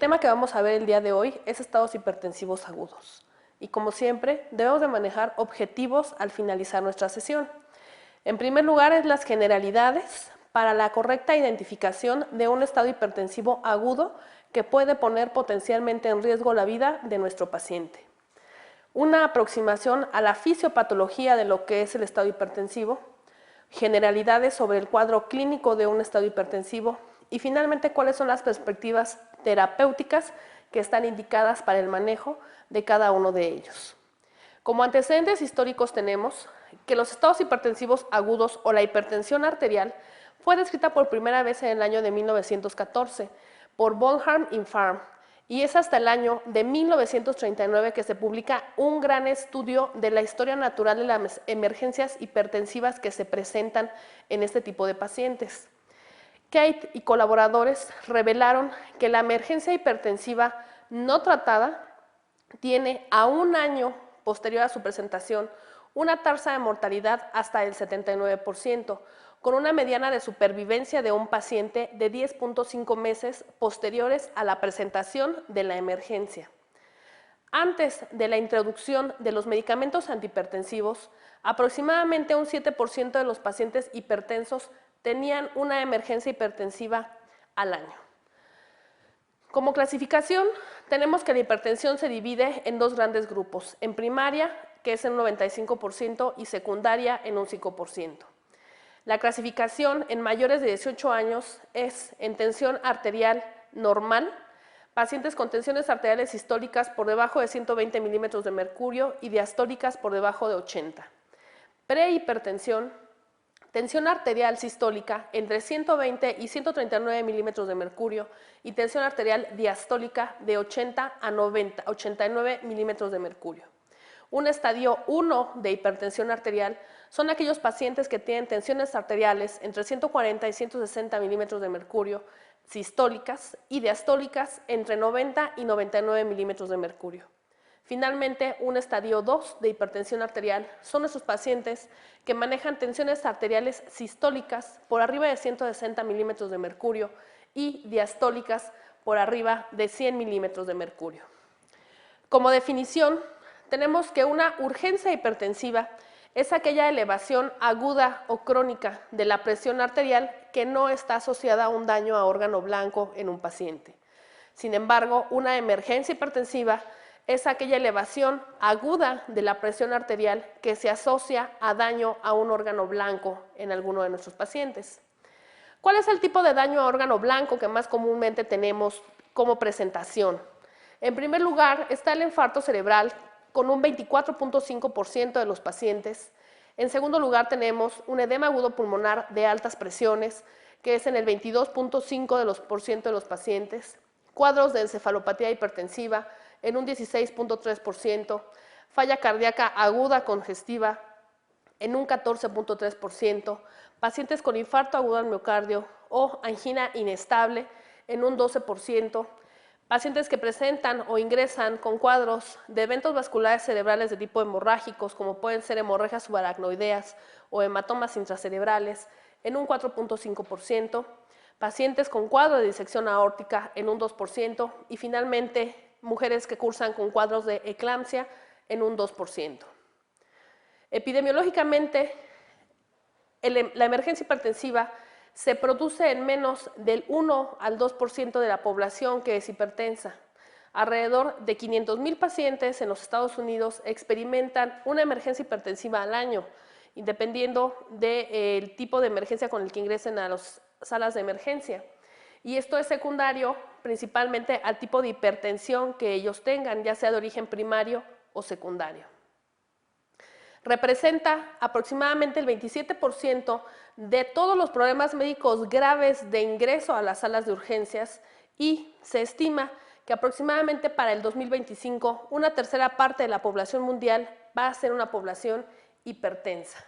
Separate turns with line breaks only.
tema que vamos a ver el día de hoy es estados hipertensivos agudos. Y como siempre, debemos de manejar objetivos al finalizar nuestra sesión. En primer lugar, es las generalidades para la correcta identificación de un estado hipertensivo agudo que puede poner potencialmente en riesgo la vida de nuestro paciente. Una aproximación a la fisiopatología de lo que es el estado hipertensivo, generalidades sobre el cuadro clínico de un estado hipertensivo y finalmente cuáles son las perspectivas terapéuticas que están indicadas para el manejo de cada uno de ellos. Como antecedentes históricos tenemos que los estados hipertensivos agudos o la hipertensión arterial fue descrita por primera vez en el año de 1914 por Bonham y Farm, y es hasta el año de 1939 que se publica un gran estudio de la historia natural de las emergencias hipertensivas que se presentan en este tipo de pacientes. Kate y colaboradores revelaron que la emergencia hipertensiva no tratada tiene a un año posterior a su presentación una tasa de mortalidad hasta el 79%, con una mediana de supervivencia de un paciente de 10.5 meses posteriores a la presentación de la emergencia. Antes de la introducción de los medicamentos antihipertensivos, aproximadamente un 7% de los pacientes hipertensos tenían una emergencia hipertensiva al año. Como clasificación, tenemos que la hipertensión se divide en dos grandes grupos, en primaria, que es en un 95%, y secundaria en un 5%. La clasificación en mayores de 18 años es en tensión arterial normal, pacientes con tensiones arteriales sistólicas por debajo de 120 milímetros de mercurio y diastólicas por debajo de 80. Prehipertensión, tensión arterial sistólica entre 120 y 139 milímetros de mercurio y tensión arterial diastólica de 80 a 89 milímetros de mercurio. Un estadio 1 de hipertensión arterial son aquellos pacientes que tienen tensiones arteriales entre 140 y 160 milímetros de mercurio sistólicas y diastólicas entre 90 y 99 milímetros de mercurio. Finalmente, un estadio 2 de hipertensión arterial son esos pacientes que manejan tensiones arteriales sistólicas por arriba de 160 milímetros de mercurio y diastólicas por arriba de 100 milímetros de mercurio. Como definición, tenemos que una urgencia hipertensiva es aquella elevación aguda o crónica de la presión arterial que no está asociada a un daño a órgano blanco en un paciente. Sin embargo, una emergencia hipertensiva es aquella elevación aguda de la presión arterial que se asocia a daño a un órgano blanco en alguno de nuestros pacientes. ¿Cuál es el tipo de daño a órgano blanco que más comúnmente tenemos como presentación? En primer lugar está el infarto cerebral con un 24.5% de los pacientes. En segundo lugar tenemos un edema agudo pulmonar de altas presiones, que es en el 22.5% de los pacientes, cuadros de encefalopatía hipertensiva en un 16.3%, falla cardíaca aguda congestiva en un 14.3%, pacientes con infarto agudo al miocardio o angina inestable en un 12%, pacientes que presentan o ingresan con cuadros de eventos vasculares cerebrales de tipo hemorrágicos, como pueden ser hemorragias subaracnoideas o hematomas intracerebrales, en un 4.5%, pacientes con cuadro de disección aórtica en un 2%, y finalmente mujeres que cursan con cuadros de eclampsia en un 2%. Epidemiológicamente, la emergencia hipertensiva se produce en menos del 1 al 2% de la población que es hipertensa. Alrededor de 500,000 pacientes en los Estados Unidos experimentan una emergencia hipertensiva al año, dependiendo del tipo de emergencia con el que ingresen a las salas de emergencia. Y esto es secundario principalmente al tipo de hipertensión que ellos tengan, ya sea de origen primario o secundario. Representa aproximadamente el 27% de todos los problemas médicos graves de ingreso a las salas de urgencias y se estima que aproximadamente para el 2025 una tercera parte de la población mundial va a ser una población hipertensa.